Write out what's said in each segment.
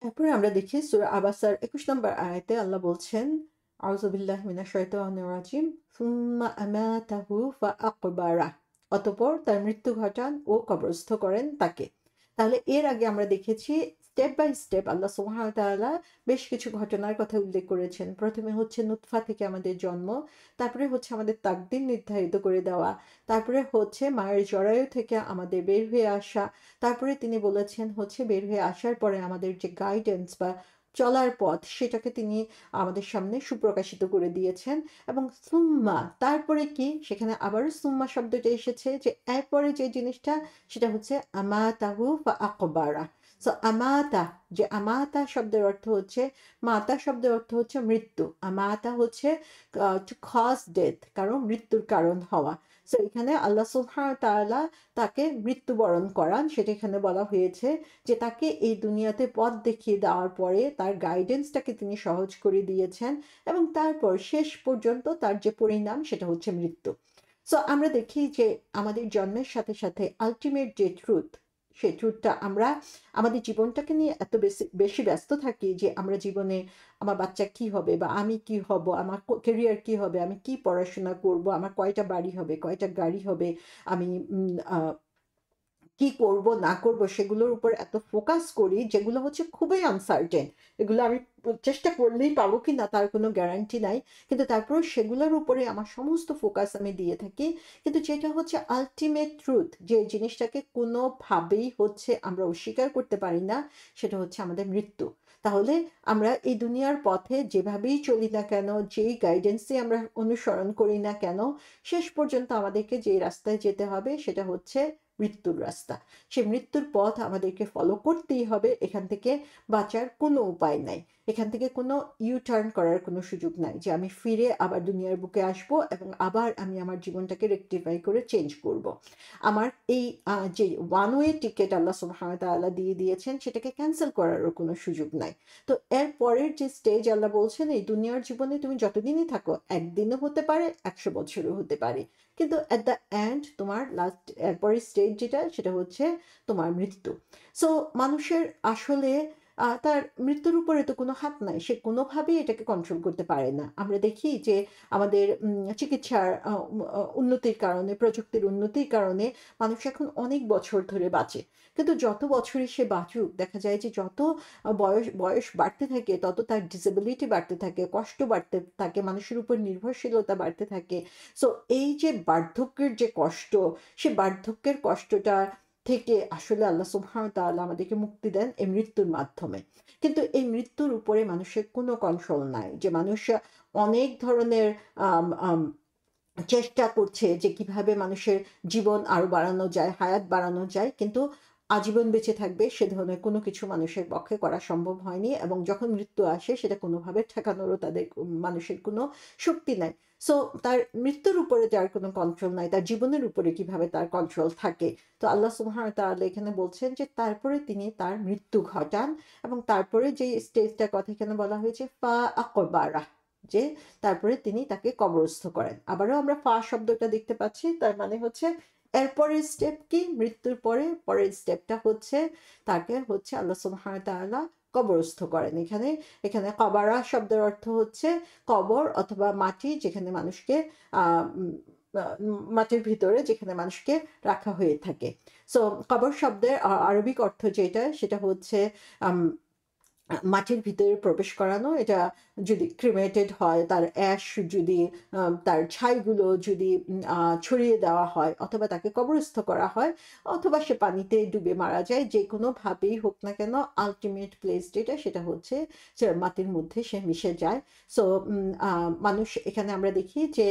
এরপরে আমরা দেখি সূরা আবাসার ২১ নম্বর আয়াতে আল্লাহ বলছেন, আউযু বিল্লাহি মিনাশ শাইতানির রাজিম, সুম্মা আমাতাহু ফাআকবারাহ। অতঃপর তার মৃত্যু ঘটান ও কবরস্থ করেন তাকে। তাহলে এর আগে আমরা দেখেছি স্টেপ বাই স্টেপ আল্লাহ সুবহানাহু ওয়া তাআলা বেশ কিছু ঘটনার কথা উল্লেখ করেছেন। প্রথমে হচ্ছে নুতফা থেকে আমাদের জন্ম, তারপরে হচ্ছে আমাদের তাকদীর নির্ধারিত করে দেওয়া, তারপরে হচ্ছে মায়ের জরায়ু থেকে আমাদের বের হয়ে আসা, তারপরে তিনি বলেছেন হচ্ছে বের হয়ে আসার পরে আমাদের যে গাইডেন্স বা চলার পথ সেটাকে তিনি আমাদের সামনে সুপ্রকাশিত করে দিয়েছেন। এবং সুম্মা তারপরে কি সেখানে আবারও সুম্মা শব্দটা এসেছে, যে এরপরে যে জিনিসটা সেটা হচ্ছে আমাতাহু বা আকবারা। সো আমাতা, যে আমাতা শব্দের অর্থ হচ্ছে, মাতা শব্দের অর্থ হচ্ছে মৃত্যু, আমাতা হচ্ছে টু কজ ডেথ, কারণ মৃত্যুর কারণ হওয়া। সো এখানে আল্লাহ সুবহানাহু ওয়া তাআলা তাকে মৃত্যুবরণ করান, সেটা এখানে বলা হয়েছে যে তাকে এই দুনিয়াতে পথ দেখিয়ে দেওয়ার পরে তার গাইডেন্সটাকে তিনি সহজ করে দিয়েছেন এবং তারপর শেষ পর্যন্ত তার যে পরিণাম সেটা হচ্ছে মৃত্যু। সো আমরা দেখি যে আমাদের জন্মের সাথে সাথে আলটিমেট যে ট্রুথ, সেই ট্রুথটা আমরা আমাদের জীবনটাকে নিয়ে এত বেশি বেশি ব্যস্ত থাকি যে আমরা জীবনে আমার বাচ্চা কি হবে বা আমি কি হব, আমার কেরিয়ার কি হবে, আমি কি পড়াশোনা করব, আমার কয়টা বাড়ি হবে, কয়টা গাড়ি হবে, আমি কি করব না করব সেগুলোর উপর এত ফোকাস করি যেগুলো হচ্ছে খুবই আনসার্টেন। এগুলো আমি চেষ্টা করলেই পাবো কি না তার কোনো গ্যারান্টি নাই। কিন্তু তারপরেও সেগুলোর উপরে আমার সমস্ত ফোকাস আমি দিয়ে থাকি। কিন্তু যেটা হচ্ছে আল্টিমেট ট্রুথ, যে জিনিসটাকে কোনোভাবেই হচ্ছে আমরা অস্বীকার করতে পারি না, সেটা হচ্ছে আমাদের মৃত্যু। তাহলে আমরা এই দুনিয়ার পথে যেভাবেই চলি না কেন, যেই গাইডেন্সই আমরা অনুসরণ করি না কেন, শেষ পর্যন্ত আমাদেরকে যে রাস্তায় যেতে হবে সেটা হচ্ছে মৃত্যুর রাস্তা। সেই মৃত্যুর পথ আমাদেরকে ফলো করতেই হবে, এখান থেকে বাঁচার কোনো উপায় নাই। এখান থেকে কোনো ইউ টার্ন করার কোনো সুযোগ নাই যে আমি ফিরে আবার দুনিয়ার বুকে আসবো এবং আবার আমি আমার জীবনটাকে রেকটিফাই করে চেঞ্জ করব। আমার এই যে ওয়ান ওয়ে টিকেট আল্লাহ সুবহানাহু ওয়া তাআলা দিয়ে দিয়েছেন সেটাকে ক্যান্সেল করারও কোনো সুযোগ নাই। তো এর পরের যে স্টেজ আল্লাহ বলছেন, এই দুনিয়ার জীবনে তুমি যতদিনই থাকো, একদিনও হতে পারে, ১০০ বছরও হতে পারে, কিন্তু অ্যাট দ্য এন্ড তোমার লাস্ট এরপরের স্টেজ যেটা সেটা হচ্ছে তোমার মৃত্যু। সো মানুষের আসলে তার মৃত্যুর উপরে তো কোনো হাত নাই, সে কোনোভাবেই এটাকে কন্ট্রোল করতে পারে না। আমরা দেখি যে আমাদের চিকিৎসার উন্নতির কারণে, প্রযুক্তির উন্নতির কারণে মানুষ এখন অনেক বছর ধরে বাঁচে। কিন্তু যত বছরই সে বাঁচুক, দেখা যায় যে যত বয়স বয়স বাড়তে থাকে তত তার ডিসেবিলিটি বাড়তে থাকে, কষ্ট বাড়তে থাকে, মানুষের উপর নির্ভরশীলতা বাড়তে থাকে। সো এই যে বার্ধক্যের যে কষ্ট, সে বার্ধক্যের কষ্টটা থেকে আসলে আল্লাহ সুবহানাহু ওয়া তাআলা আমাদেরকে মুক্তি দেন এই মৃত্যুর মাধ্যমে। কিন্তু এই মৃত্যুর উপরে মানুষের কোনো কন্ট্রোল নাই। যে মানুষ অনেক ধরনের আম আম চেষ্টা করছে যে কিভাবে মানুষের জীবন আরো বাড়ানো যায়, হায়াত বাড়ানো যায়। কিন্তু আজীবন বেঁচে থাকবে সে ধরনের কোনো কিছু মানুষের পক্ষে করা সম্ভব হয়নি এবং যখন মৃত্যু আসে সেটা কোনোভাবে ঠেকানোরও তাদের মানুষের কোনো শক্তি নাই। সো তার মৃত্যুর উপরে যার কোনো কন্ট্রোল নাই, তার জীবনের উপরে কিভাবে তার কন্ট্রোল থাকে? তো আল্লাহ সুবহানাহু ওয়া তাআলা এখানে বলছেন যে তারপরে তিনি তার মৃত্যু ঘটান এবং তারপরে যে স্টেজটার কথা এখানে বলা হয়েছে ফা আকবারাহ, যে তারপরে তিনি তাকে কবরস্থ করেন। আবারও আমরা ফা শব্দটা দেখতে পাচ্ছি, তার মানে হচ্ছে এরপরের স্টেপ কি, মৃত্যুর পরে পরের স্টেপটা হচ্ছে তাকে হচ্ছে আল্লাহ সুবহানাহু ওয়া তাআলা কবরস্থ করেন। এখানে এখানে কবারা শব্দের অর্থ হচ্ছে কবর অথবা মাটি, যেখানে মানুষকে আহ মাটির ভিতরে যেখানে মানুষকে রাখা হয়ে থাকে। সো কবর শব্দের আরবিক অর্থ যেটা সেটা হচ্ছে আম মাটির ভিতরে প্রবেশ করানো। এটা যদি ক্রিমেটেড হয়, তার অ্যাশ যদি তার ছাইগুলো যদি ছড়িয়ে দেওয়া হয় অথবা তাকে কবরস্থ করা হয় অথবা সে পানিতে ডুবে মারা যায়, যে কোনোভাবেই হোক না কেন আল্টিমেট প্লেস যেটা সেটা হচ্ছে যে মাটির মধ্যে সে মিশে যায়। সো মানুষ এখানে আমরা দেখি যে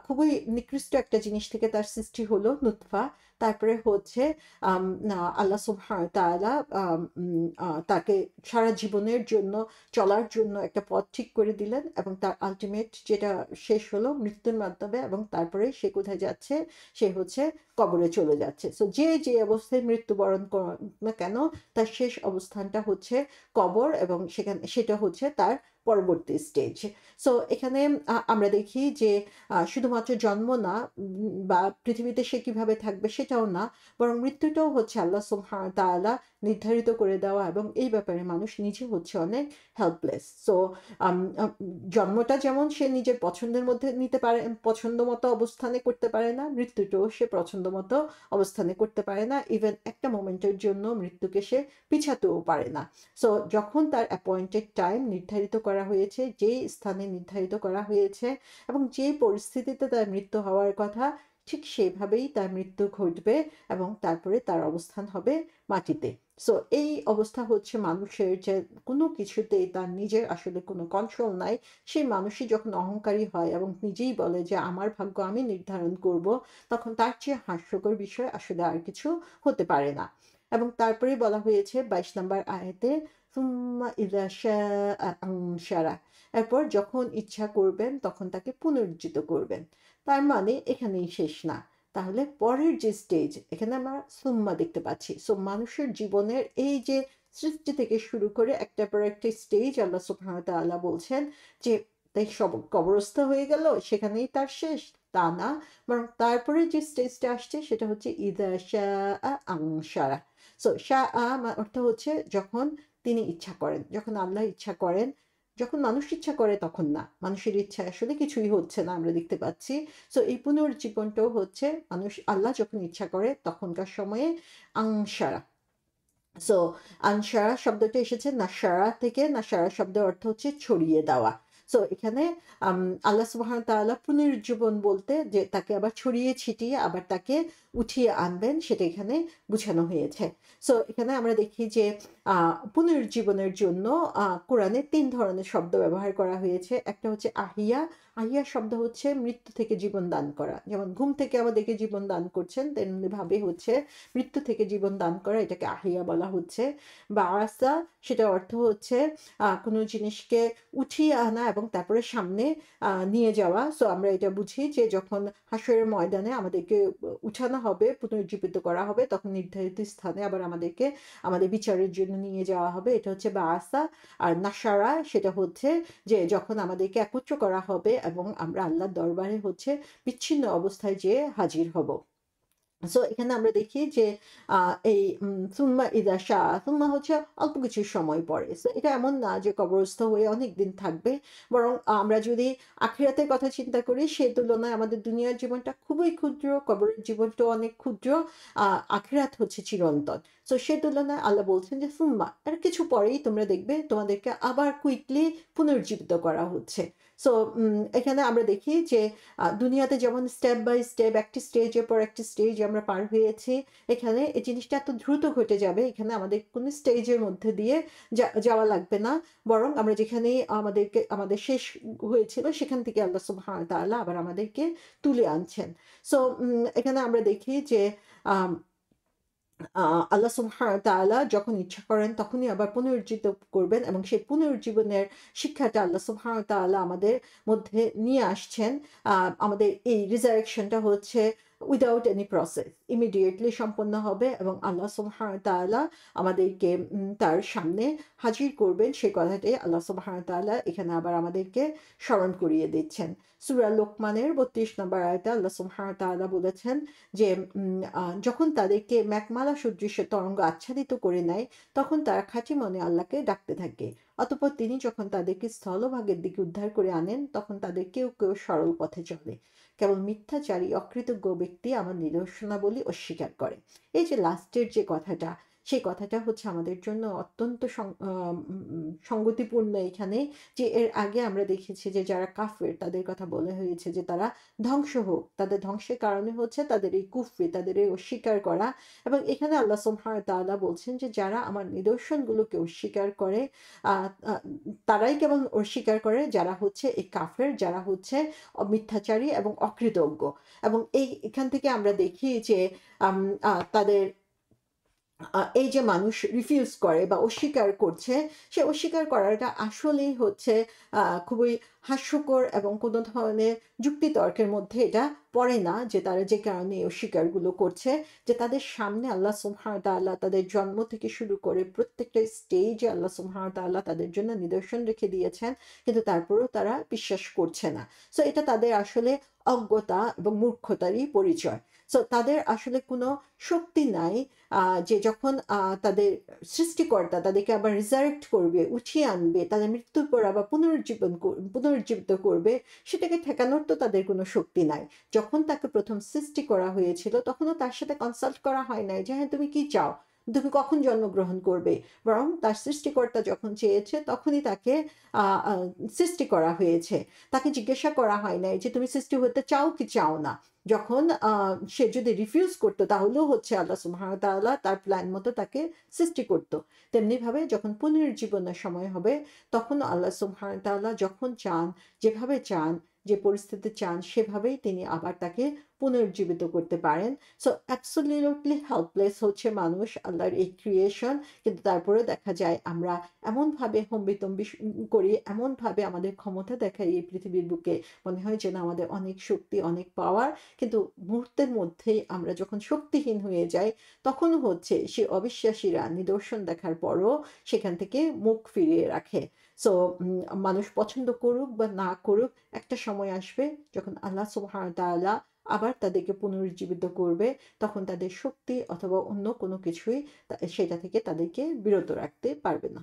খুবই নিকৃষ্ট একটা জিনিস থেকে তার সৃষ্টি হলো নুতফা। তারপরে হচ্ছে আল্লাহ সুবহানাহু ওয়া তাআলা তাকে সারা জীবনের জন্য চলার জন্য একটা পথ ঠিক করে দিলেন এবং তার আল্টিমেট যেটা শেষ হলো মৃত্যুর মাধ্যমে, এবং তারপরে সে কোথায় যাচ্ছে, সে হচ্ছে কবরে চলে যাচ্ছে। সো যে যে অবস্থায় মৃত্যুবরণ করুক না কেন তার শেষ অবস্থানটা হচ্ছে কবর এবং সেখানে সেটা হচ্ছে তার পরবর্তী স্টেজ। সো এখানে আমরা দেখি যে শুধুমাত্র জন্ম না, বা পৃথিবীতে সে কিভাবে থাকবে সেটাও না, বরং মৃত্যুটাও হচ্ছে আল্লাহ সুবহানাহু ওয়া তাআলা নির্ধারিত করে দেওয়া, এবং এই ব্যাপারে মানুষ নিজে হচ্ছে অনেক হেল্পলেস। সো জন্মটা যেমন সে নিজের পছন্দের মধ্যে নিতে পারে, পছন্দ মতো অবস্থানে করতে পারে না, মৃত্যুটাও সে পছন্দ মতো অবস্থানে করতে পারে না। ইভেন একটা মোমেন্টের জন্য মৃত্যুকে সে পিছাতেও পারে না। সো যখন তার অ্যাপয়েন্টেড টাইম নির্ধারিত করা হয়েছে, যেই স্থানে নির্ধারিত করা হয়েছে এবং যেই পরিস্থিতিতে তার মৃত্যু হওয়ার কথা, ঠিক সেভাবেই তার মৃত্যু ঘটবে এবং তারপরে তার অবস্থান হবে মাটিতে। সো এই অবস্থা হচ্ছে মানুষের, যে কোনো কিছুতেই তার নিজের আসলে কোনো কন্ট্রোল নাই। সেই মানুষই যখন অহংকারী হয় এবং নিজেই বলে যে আমার ভাগ্য আমি নির্ধারণ করব, তখন তার চেয়ে হাস্যকর বিষয় আসলে আর কিছু হতে পারে না। এবং তারপরে বলা হয়েছে 22 নম্বর আয়াতে, সুম্মা ইযা শাআ আনশারা, এরপর যখন ইচ্ছা করবেন তখন তাকে পুনরুজ্জীবিত করবেন। তার মানে এখানেই শেষ না। তাহলে পরের যে স্টেজ, এখানে আমরা সুম্মা দেখতে পাচ্ছি। সো মানুষের জীবনের এই যে সৃষ্টি থেকে শুরু করে একটার পর একটা স্টেজ, আল্লাহ সুবহানাহু ওয়া তাআলা বলছেন যে তাই সব কবরস্থ হয়ে গেল, সেখানেই তার শেষ, তা না, বরং তারপরে যে স্টেজটা আসছে সেটা হচ্ছে ইযা শাআ আনশারা। সো শাআ অর্থ হচ্ছে যখন তিনি ইচ্ছা করেন, যখন আল্লাহ ইচ্ছা করেন। যখন মানুষ ইচ্ছা করে তখন না, মানুষের ইচ্ছা আসলে কিছুই হচ্ছে না, আমরা দেখতে পাচ্ছি। সো এই পুনর্জীবনটাও হচ্ছে মানুষ, আল্লাহ যখন ইচ্ছা করে তখনকার সময়ে আনশারা। সো আনসারা শব্দটা এসেছে নাসারা থেকে। নাসারা শব্দের অর্থ হচ্ছে ছড়িয়ে দেওয়া। সো এখানে আল্লাহ সুবহানাহু ওয়া তাআলা পুনরুজ্জীবন বলতে যে তাকে আবার ছড়িয়ে ছিটিয়ে আবার তাকে উঠিয়ে আনবেন, সেটা এখানে বোঝানো হয়েছে। সো এখানে আমরা দেখি যে পুনরুজ্জীবনের জন্য কোরআনে ৩ ধরনের শব্দ ব্যবহার করা হয়েছে। একটা হচ্ছে আহিয়া। আহিয়া শব্দ হচ্ছে মৃত্যু থেকে জীবন দান করা। যেমন ঘুম থেকে আমাদেরকে জীবন দান করছেন, তেমনিভাবে হচ্ছে মৃত্যু থেকে জীবন দান করা, এটাকে আহিয়া বলা হচ্ছে। বা আসা, সেটা অর্থ হচ্ছে কোনো জিনিসকে উঠিয়ে আনা এবং তারপরে সামনে নিয়ে যাওয়া। সো আমরা এটা বুঝি যে যখন হাসরের ময়দানে আমাদেরকে উঠানো হবে, পুনরুজ্জীবিত করা হবে, তখন নির্ধারিত স্থানে আবার আমাদেরকে আমাদের বিচারের জন্য নিয়ে যাওয়া হবে। এটা হচ্ছে বাআসা। আর নাসারা সেটা হচ্ছে যে যখন আমাদেরকে একত্র করা হবে এবং আমরা আল্লাহর দরবারে হচ্ছে বিচ্ছিন্ন অবস্থায় যেয়ে হাজির হব। সো এখানে আমরা দেখি যে এই সুম্মা ইদা শাহ, সুম্মা হচ্ছে অল্প কিছু সময় পরে। সো এটা এমন না যে কবরস্থ হয়ে অনেক দিন থাকবে, বরং আমরা যদি আখিরাতের কথা চিন্তা করি, সে তুলনায় আমাদের দুনিয়ার জীবনটা খুবই ক্ষুদ্র, কবরের জীবনটাও অনেক ক্ষুদ্র, আখিরাত হচ্ছে চিরন্তন। সো সে তুলনায় আল্লাহ বলছেন যে সুম্মা, আর কিছু পরেই তোমরা দেখবে তোমাদেরকে আবার কুইকলি পুনর্জীবিত করা হচ্ছে। সো এখানে আমরা দেখি যে দুনিয়াতে যেমন স্টেপ বাই স্টেপ একটি স্টেজের পর একটি স্টেজ আমরা পার হয়েছি, এখানে এই জিনিসটা এত দ্রুত ঘটে যাবে, এখানে আমাদের কোনো স্টেজের মধ্যে দিয়ে যাওয়া লাগবে না, বরং আমরা যেখানে আমাদের শেষ হয়েছিল সেখান থেকে আল্লাহ সুবহানাহু ওয়া তাআলা আবার আমাদেরকে তুলে আনছেন। সো এখানে আমরা দেখি যে আম আল্লাহ সুবহানাহু ওয়া তাআলা যখন ইচ্ছা করেন তখনই আবার পুনরুজ্জীবিত করবেন, এবং সেই পুনরুজ্জীবনের শিক্ষাটা আল্লাহ সুবহানাহু ওয়া তাআলা আমাদের মধ্যে নিয়ে আসছেন। আমাদের এই রিজারেকশনটা হচ্ছে উইদাউট এনি প্রসেস, ইমিডিয়েটলি সম্পন্ন হবে এবং আল্লাহ সুবহানাহু ওয়া তাআলা আমাদেরকে তার সামনে হাজির করবেন, সেই কথাটাই আল্লাহ সুবহানাহু ওয়া তাআলা এখানে আবার আমাদেরকে স্মরণ করিয়ে দিচ্ছেন। সূরা লোকমানের ৩২ নম্বর আয়াতে আল্লাহ সুবহানাহু ওয়া তাআলা বলেছেন যে যখন তাদেরকে মেঘমালা সদৃশ তরঙ্গ আচ্ছাদিত করে নেয়, তখন তারা খাঁটি মনে আল্লাহকে ডাকতে থাকে। অতঃপর তিনি যখন তাদেরকে স্থলভাগের দিকে উদ্ধার করে আনেন, তখন তাদের কেউ কেউ সরল পথে চলে। কেবল মিথ্যাচারী অকৃতজ্ঞ ব্যক্তি আমার নিদর্শনাবলী অস্বীকার করে। এই যে লাস্টের যে কথাটা, সেই কথাটা হচ্ছে আমাদের জন্য অত্যন্ত সঙ্গতিপূর্ণ এখানে, যে এর আগে আমরা দেখেছি যে যারা কাফের তাদের কথা বলা হয়েছে যে তারা ধ্বংস হোক, তাদের ধ্বংসের কারণে হচ্ছে তাদের এই কুফরি, তাদের এই অস্বীকার করা। এবং এখানে আল্লাহ সুবহানাহু ওয়া তাআলা বলছেন যে যারা আমার নিদর্শনগুলোকে অস্বীকার করে, তারাই কেবল অস্বীকার করে যারা হচ্ছে এই কাফের, যারা হচ্ছে মিথ্যাচারী এবং অকৃতজ্ঞ। এবং এখান থেকে আমরা দেখি যে তাদের এই যে মানুষ রিফিউজ করে বা অস্বীকার করছে, সে অস্বীকার করাটা আসলেই হচ্ছে খুবই হাস্যকর এবং কোনো ধরনের যুক্তিতর্কের মধ্যে এটা পড়ে না যে তারা যে কারণে এই অস্বীকারগুলো করছে, যে তাদের সামনে আল্লাহ সুবহানাহু ওয়া তাআলা তাদের জন্ম থেকে শুরু করে প্রত্যেকটা স্টেজে আল্লাহ সুবহানাহু ওয়া তাআলা তাদের জন্য নিদর্শন রেখে দিয়েছেন, কিন্তু তারপরেও তারা বিশ্বাস করছে না। সো এটা তাদের আসলে অজ্ঞতা এবং মূর্খতারই পরিচয়। সো তাদের আসলে কোনো শক্তি নাই, যে যখন তাদের সৃষ্টিকর্তা তাদেরকে আবার রিজারেক্ট করবে, উঠিয়ে আনবে, তাদের মৃত্যুর পর আবার পুনরুজ্জীবিত করবে, সেটাকে ঠেকানোর তো তাদের কোনো শক্তি নাই। যখন তাকে প্রথম সৃষ্টি করা হয়েছিল তখনও তার সাথে কনসাল্ট করা হয় নাই যে হ্যাঁ তুমি কি চাও, তুমি কখন জন্মগ্রহণ করবে, বরং তার সৃষ্টিকর্তা যখন চেয়েছে তখনই তাকে আহ, আহ, সৃষ্টি করা হয়েছে। তাকে জিজ্ঞাসা করা হয় নাই যে তুমি সৃষ্টি হতে চাও কি চাও না। যখন সে যদি রিফিউজ করতো তাহলেও হচ্ছে আল্লাহ সুবহানাহু ওয়া তাআলা তার প্ল্যান মতো তাকে সৃষ্টি করতো। তেমনি ভাবে যখন পুনরুজ্জীবনের সময় হবে তখন আল্লাহ সুবহানাহু ওয়া তাআলা যখন চান, যেভাবে চান, যে পরিস্থিতি চান সেভাবেই তিনি আবার তাকে পুনরুজ্জীবিত করতে পারেন। সো অ্যাবসলিউটলি হেল্পলেস হচ্ছে মানুষ, আল্লাহর এই ক্রিয়েশন। কিন্তু তারপরে দেখা যায় আমরা এমনভাবে হম্বিতম্বি করি, এমনভাবে আমাদের ক্ষমতা দেখাই এই পৃথিবীর বুকে, মনে হয় যেন আমাদের অনেক শক্তি, অনেক পাওয়ার। কিন্তু মুহূর্তের মধ্যেই আমরা যখন শক্তিহীন হয়ে যাই তখনও হচ্ছে সে অবিশ্বাসীরা নিদর্শন দেখার পরও সেখান থেকে মুখ ফিরিয়ে রাখে। সো মানুষ পছন্দ করুক বা না করুক, একটা সময় আসবে যখন আল্লাহ সুবহানাহু ওয়া তাআলা আবার তাদেরকে পুনরুজ্জীবিত করবে, তখন তাদের শক্তি অথবা অন্য কোনো কিছুই সেটা থেকে তাদেরকে বিরত রাখতে পারবে না।